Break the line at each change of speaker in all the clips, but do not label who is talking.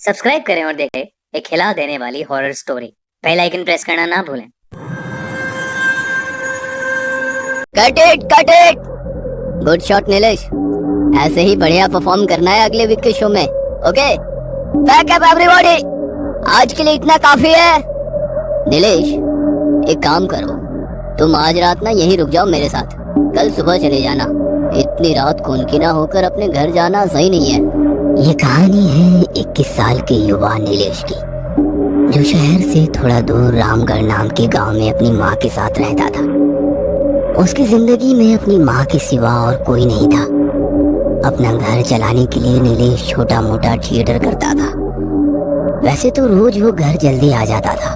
Subscribe करें और देखें एक हिला देने वाली horror story. Bell icon press करना ना भूलें।
Cut it good shot Nilesh. ऐसे ही बढ़िया परफॉर्म करना है अगले वीक के शो में। ओके बैक अप एवरीबॉडी, आज के लिए इतना काफी है। नीलेश एक काम करो, तुम आज रात ना यहीं रुक जाओ मेरे साथ, कल सुबह चले जाना। इतनी रात खून की ना होकर अपने घर जाना सही नहीं है। ये कहानी है 21 साल के युवा नीलेश की, जो शहर से थोड़ा दूर रामगढ़ नाम के गांव में अपनी माँ के साथ रहता था। उसकी जिंदगी में अपनी माँ के सिवा और कोई नहीं था। अपना घर चलाने के लिए नीलेश छोटा मोटा थिएटर करता था। वैसे तो रोज वो घर जल्दी आ जाता था,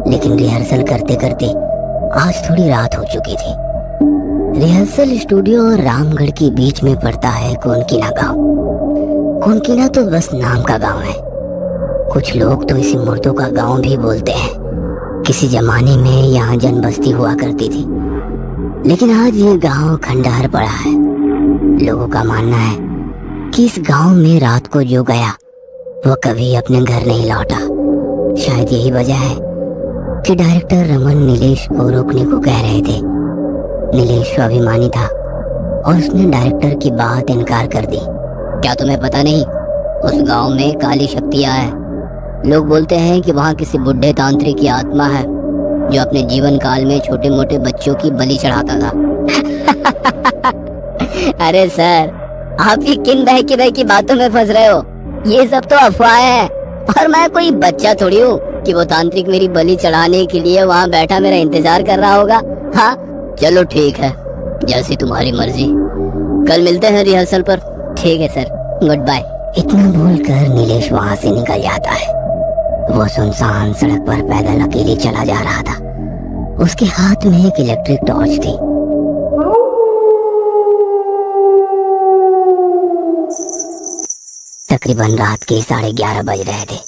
लेकिन रिहर्सल करते करते आज थोड़ी रात हो चुकी थी। रिहर्सल स्टूडियो और रामगढ़ के बीच में पड़ता है कोनकीना गांव। कोनकीना तो बस नाम का गांव है, कुछ लोग तो इसे मुर्दों का गांव भी बोलते हैं। किसी जमाने में यहाँ जन बस्ती हुआ करती थी, लेकिन आज ये गांव खंडहर पड़ा है। लोगों का मानना है कि इस गांव में रात को जो गया वो कभी अपने घर नहीं लौटा। शायद यही वजह है कि डायरेक्टर रमन नीलेश को रोकने को कह रहे थे। नीलेश स्वाभिमानी था और उसने डायरेक्टर की बात इनकार कर दी। क्या तुम्हें पता नहीं, उस गांव में काली शक्तियां हैं। लोग बोलते हैं कि वहाँ किसी बुढ़े तांत्रिक की आत्मा है जो अपने जीवन काल में छोटे मोटे बच्चों की बलि चढ़ाता था। अरे सर, आप ही किन बहकी बातों में फंस रहे हो? ये सब तो अफवाह है, और मैं कोई बच्चा थोड़ी हूँ कि वो तांत्रिक मेरी बलि चढ़ाने के लिए वहाँ बैठा मेरा इंतजार कर रहा होगा। हाँ चलो ठीक है, जैसी तुम्हारी मर्जी, कल मिलते हैं रिहर्सल पर। ठीक है सर, गुड बाय। इतना बोलकर नीलेश वहाँ से निकल जाता है। वो सुनसान सड़क पर पैदल अकेले चला जा रहा था। उसके हाथ में एक इलेक्ट्रिक टॉर्च थी। तकरीबन रात के 11:30 बज रहे थे।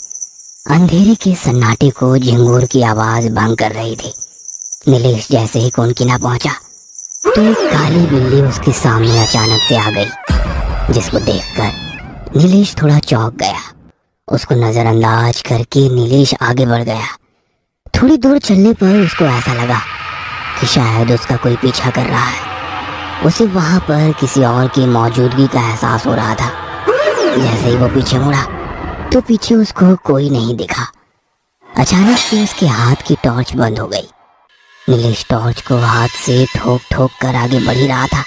अंधेरे के सन्नाटे को झिंगुर की आवाज भंग कर रही थी। नीलेश जैसे ही कोनकीना पहुंचा तो एक काली बिल्ली उसके सामने अचानक से आ गई, जिसको देखकर नीलेश थोड़ा चौंक गया। उसको नजरअंदाज करके नीलेश आगे बढ़ गया। थोड़ी दूर चलने पर उसको ऐसा लगा कि शायद उसका कोई पीछा कर रहा है। उसे वहां पर किसी और की मौजूदगी का एहसास हो रहा था। जैसे ही वो पीछे मुड़ा तो पीछे उसको कोई नहीं दिखा। अचानक से उसके हाथ की टॉर्च बंद हो गई। नीलेश टॉर्च को हाथ से ठोक ठोक कर आगे बढ़ ही रहा था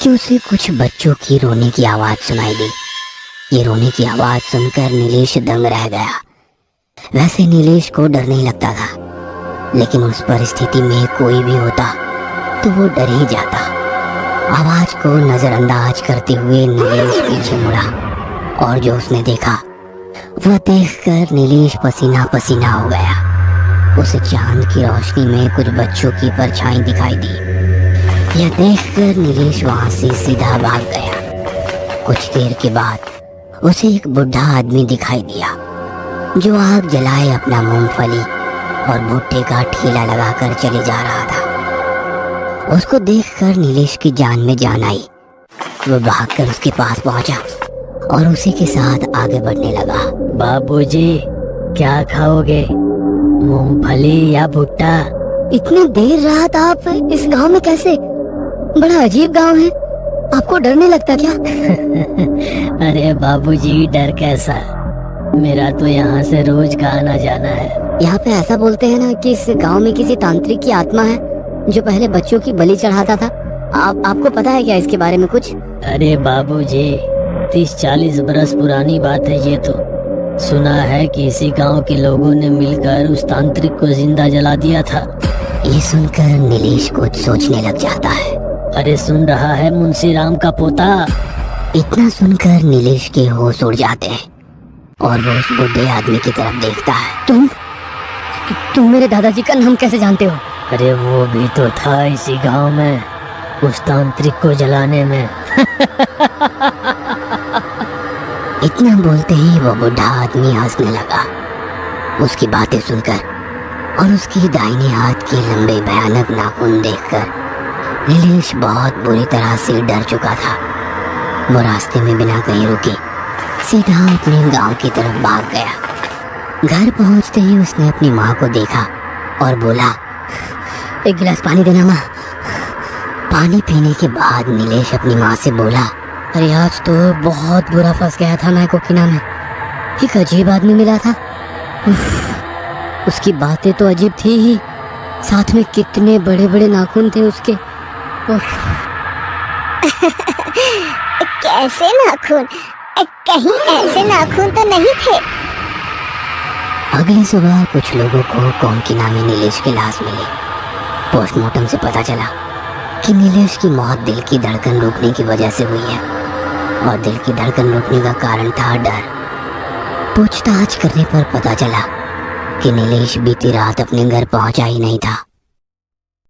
कि उसे कुछ बच्चों की रोने की आवाज सुनाई दी। ये रोने की आवाज सुनकर नीलेश दंग रह गया। वैसे नीलेश को डर नहीं लगता था, लेकिन उस परिस्थिति में कोई भी होता तो वो डर ही जाता। आवाज को नजरअंदाज करते हुए नीलेश पीछे मुड़ा, और जो उसने देखा वह देखकर नीलेश पसीना पसीना हो गया। उसे चांद की रोशनी में कुछ बच्चों की परछाई दिखाई दी। यह देखकर नीलेश वहां से सीधा भाग गया। कुछ देर के बाद उसे एक बुढ़ा आदमी दिखाई दिया, जो आग जलाए अपना मूंगफली और भुट्टे का ठेला लगाकर चले जा रहा था। उसको देखकर नीलेश की जान में जान आई। वो भागकर उसके पास पहुंचा और उसी के साथ आगे बढ़ने लगा।
बाबूजी, क्या खाओगे, मूंगफली या भुट्टा?
इतनी देर रात आप इस गांव में कैसे? बड़ा अजीब गांव है, आपको डर नहीं लगता क्या?
अरे बाबूजी, डर कैसा, मेरा तो यहाँ से रोज का आना जाना है।
यहाँ पे ऐसा बोलते हैं ना कि इस गांव में किसी तांत्रिक की आत्मा है जो पहले बच्चों की बलि चढ़ाता था। आपको पता है क्या इसके बारे में कुछ?
अरे बाबूजी, 30-40 बरस पुरानी बात है ये तो। सुना है कि इसी गांव के लोगों ने मिलकर उस तांत्रिक को जिंदा जला दिया था।
ये सुनकर नीलेश कुछ सोचने लग जाता है।
अरे सुन रहा है, मुंशी राम का पोता।
इतना सुनकर नीलेश के होश उड़ जाते हैं और वो उस बुढ़े आदमी की तरफ देखता है। तुम मेरे दादाजी का नाम कैसे जानते हो?
अरे वो भी तो था इसी गांव में, उस तांत्रिक को जलाने में।
इतना बोलते ही वो बुढ़ा आदमी हंसने लगा उसकी बातें सुनकर, और उसकी दाहिने हाथ के लंबे भयानक नाखून देखकर नीलेश बहुत बुरी तरह से डर चुका था। वो रास्ते में बिना कहीं रुके सीधा अपने गांव की तरफ भाग गया। घर पहुंचते ही उसने अपनी माँ को देखा और बोला, एक गिलास पानी देना माँ। पानी पीने के बाद नीलेश अपनी माँ से बोला, अरे आज तो बहुत बुरा फंस गया था मैं कोकिला में। एक अजीब आदमी मिला था। उसकी बातें तो अजीब थी ही, साथ में कितने बड़े बड़े नाखून थे उसके।
कैसे नाखून? कहीं ऐसे नाखून तो नहीं थे।
अगली सुबह कुछ लोगों को कोकिला में नीलेश की लाश मिली। पोस्टमार्टम से पता चला कि नीलेश की मौत दिल की धड़कन रोकने की वजह से हुई है, और दिल की धड़कन रोकने का कारण था डर। पूछताछ करने पर पता चला कि नीलेश बीती रात अपने घर पहुंचा ही नहीं था।